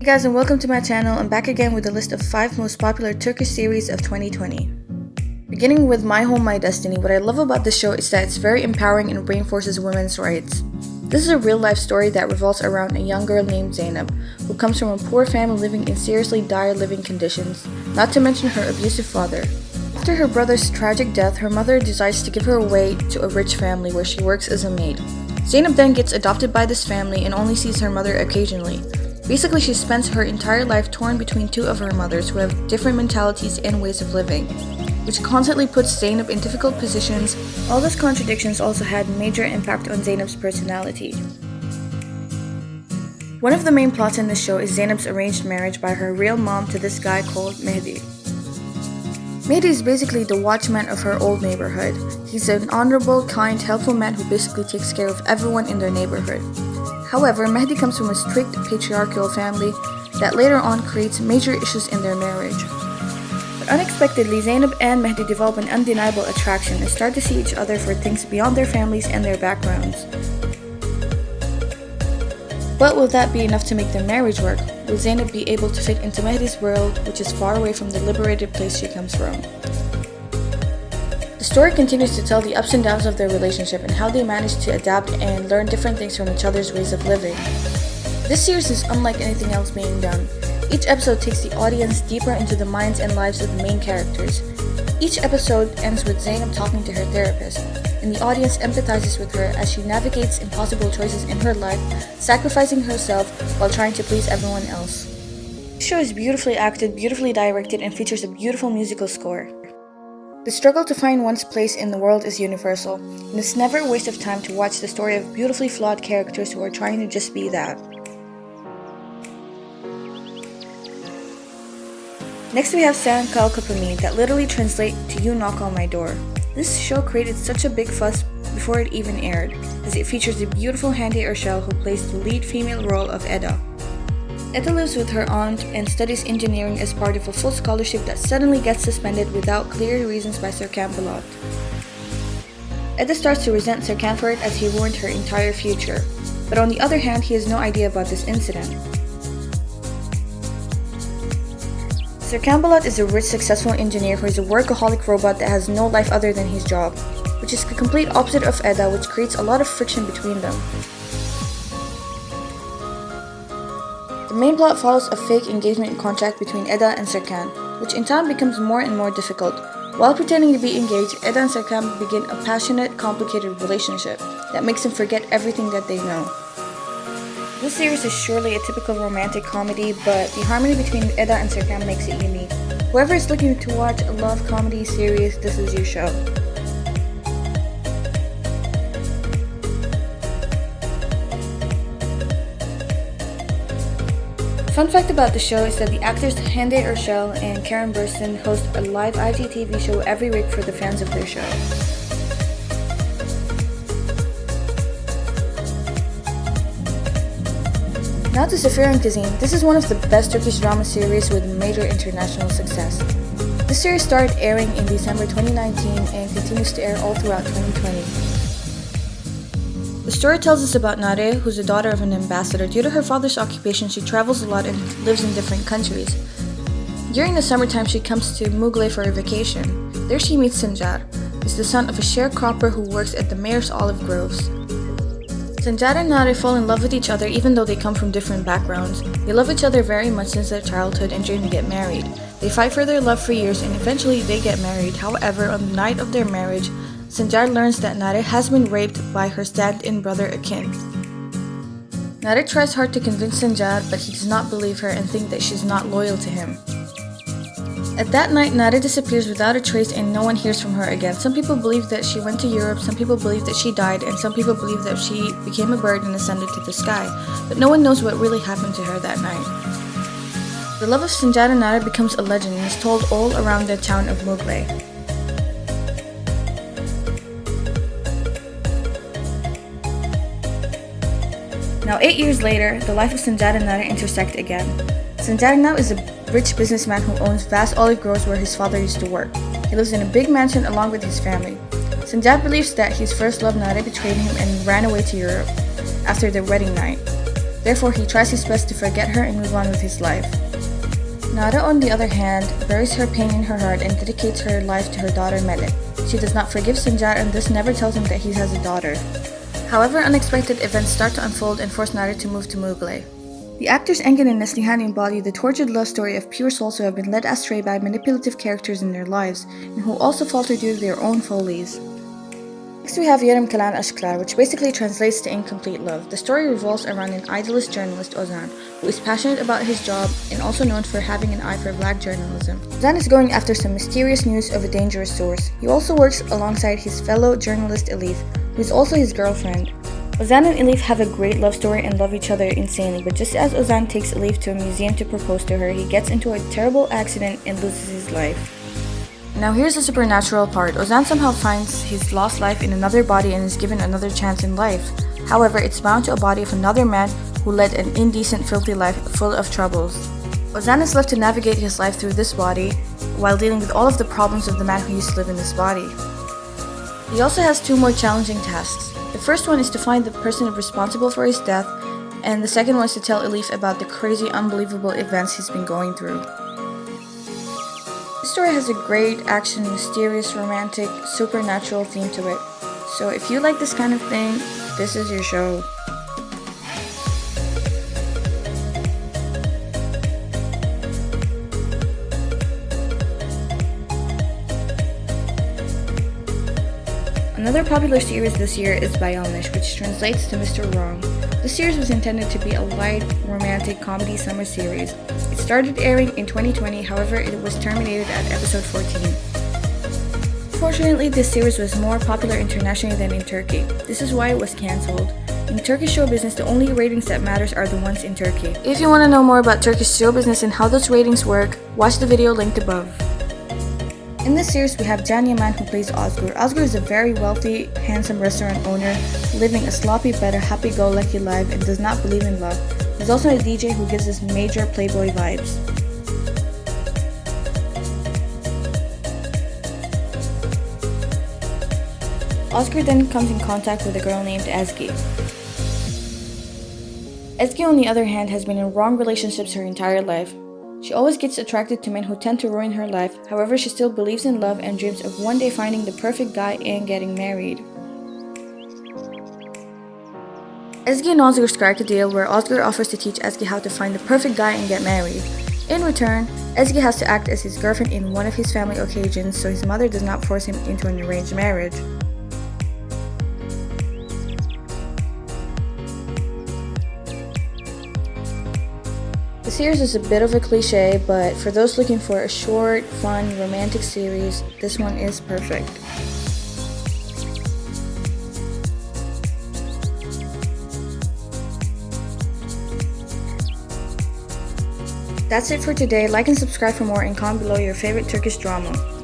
Hey guys, and welcome to my channel. I'm back again with a list of 5 most popular Turkish series of 2020. Beginning with My Home, My Destiny, what I love about this show is that it's very empowering and reinforces women's rights. This is a real-life story that revolves around a young girl named Zainab, who comes from a poor family living in seriously dire living conditions, not to mention her abusive father. After her brother's tragic death, her mother decides to give her away to a rich family where she works as a maid. Zainab then gets adopted by this family and only sees her mother occasionally. Basically, she spends her entire life torn between two of her mothers who have different mentalities and ways of living, which constantly puts Zainab in difficult positions. All those contradictions also had major impact on Zainab's personality. One of the main plots in this show is Zainab's arranged marriage by her real mom to this guy called Mehdi. Mehdi is basically the watchman of her old neighborhood. He's an honorable, kind, helpful man who basically takes care of everyone in their neighborhood. However, Mehdi comes from a strict patriarchal family that later on creates major issues in their marriage. But unexpectedly, Zainab and Mehdi develop an undeniable attraction and start to see each other for things beyond their families and their backgrounds. But will that be enough to make their marriage work? Will Zainab be able to fit into Mehdi's world, which is far away from the liberated place she comes from? The story continues to tell the ups and downs of their relationship and how they manage to adapt and learn different things from each other's ways of living. This series is unlike anything else being done. Each episode takes the audience deeper into the minds and lives of the main characters. Each episode ends with Zainab talking to her therapist, and the audience empathizes with her as she navigates impossible choices in her life, sacrificing herself while trying to please everyone else. The show is beautifully acted, beautifully directed, and features a beautiful musical score. The struggle to find one's place in the world is universal, and it's never a waste of time to watch the story of beautifully flawed characters who are trying to just be that. Next we have Sen Kal Kapımı, that literally translates to You Knock on My Door. This show created such a big fuss before it even aired, as it features the beautiful Hande Erçel who plays the lead female role of Eda. Eda lives with her aunt and studies engineering as part of a full scholarship that suddenly gets suspended without clear reasons by Serkan Polat. Eda starts to resent Serkan for it as he ruined her entire future, but on the other hand, he has no idea about this incident. Serkan Polat is a rich, successful engineer who is a workaholic robot that has no life other than his job, which is the complete opposite of Eda, which creates a lot of friction between them. The main plot follows a fake engagement contract between Eda and Serkan, which in time becomes more and more difficult. While pretending to be engaged, Eda and Serkan begin a passionate, complicated relationship that makes them forget everything that they know. This series is surely a typical romantic comedy, but the harmony between Eda and Serkan makes it unique. Whoever is looking to watch a love comedy series, this is your show. Fun fact about the show is that the actors Hande Erçel and Karen Burstyn host a live IGTV show every week for the fans of their show. Now to Zafer and Kazim. This is one of the best Turkish drama series with major international success. This series started airing in December 2019 and continues to air all throughout 2020. The story tells us about Nare, who's the daughter of an ambassador. Due to her father's occupation, she travels a lot and lives in different countries. During the summertime, she comes to Mughal for a vacation. There she meets Sanjar. He's the son of a sharecropper who works at the mayor's olive groves. Sanjar and Nare fall in love with each other even though they come from different backgrounds. They love each other very much since their childhood and dream to get married. They fight for their love for years and eventually they get married. However, on the night of their marriage, Sanjar learns that Nare has been raped by her stand-in brother Akin. Nare tries hard to convince Sanjar, but he does not believe her and thinks that she's not loyal to him. At that night, Nare disappears without a trace and no one hears from her again. Some people believe that she went to Europe, some people believe that she died, and some people believe that she became a bird and ascended to the sky. But no one knows what really happened to her that night. The love of Sanjar and Nare becomes a legend and is told all around the town of Mughal. Now 8 years later, the life of Sanjar and Nare intersect again. Sanjar now is a rich businessman who owns vast olive groves where his father used to work. He lives in a big mansion along with his family. Sanjar believes that his first love Nare betrayed him and ran away to Europe after their wedding night. Therefore, he tries his best to forget her and move on with his life. Nada, on the other hand, buries her pain in her heart and dedicates her life to her daughter Melek. She does not forgive Sanjar and thus never tells him that he has a daughter. However, unexpected events start to unfold and force Nada to move to Mughlay. The actors Engin and Neslihan embody the tortured love story of pure souls who have been led astray by manipulative characters in their lives and who also falter due to their own follies. Next we have Yarım Kalan Aşklar, which basically translates to incomplete love. The story revolves around an idealist journalist, Ozan, who is passionate about his job and also known for having an eye for black journalism. Ozan is going after some mysterious news of a dangerous source. He also works alongside his fellow journalist Elif, who is also his girlfriend. Ozan and Elif have a great love story and love each other insanely, but just as Ozan takes Elif to a museum to propose to her, he gets into a terrible accident and loses his life. Now here's the supernatural part. Ozan somehow finds his lost life in another body and is given another chance in life. However, it's bound to a body of another man who led an indecent, filthy life full of troubles. Ozan is left to navigate his life through this body while dealing with all of the problems of the man who used to live in this body. He also has two more challenging tasks. The first one is to find the person responsible for his death, and the second one is to tell Elif about the crazy, unbelievable events he's been going through. This story has a great action, mysterious, romantic, supernatural theme to it. So if you like this kind of thing, this is your show. Another popular series this year is Bayalnish, which translates to Mr. Wrong. This series was intended to be a light, romantic comedy summer series. It started airing in 2020, however, it was terminated at episode 14. Fortunately, this series was more popular internationally than in Turkey. This is why it was cancelled. In Turkish show business, the only ratings that matters are the ones in Turkey. If you want to know more about Turkish show business and how those ratings work, watch the video linked above. In this series, we have Can Yaman who plays Ozgur. Ozgur is a very wealthy, handsome restaurant owner, living a sloppy but a happy-go-lucky life and does not believe in love. He's also a DJ who gives us major playboy vibes. Ozgur then comes in contact with a girl named Ezgi. Ezgi, on the other hand, has been in wrong relationships her entire life. She always gets attracted to men who tend to ruin her life. However, she still believes in love and dreams of one day finding the perfect guy and getting married. Ezgi and Ozgur strike a deal where Ozgur offers to teach Ezgi how to find the perfect guy and get married. In return, Ezgi has to act as his girlfriend in one of his family occasions so his mother does not force him into an arranged marriage. The series is a bit of a cliche, but for those looking for a short, fun, romantic series, this one is perfect. That's it for today. Like and subscribe for more and comment below your favorite Turkish drama.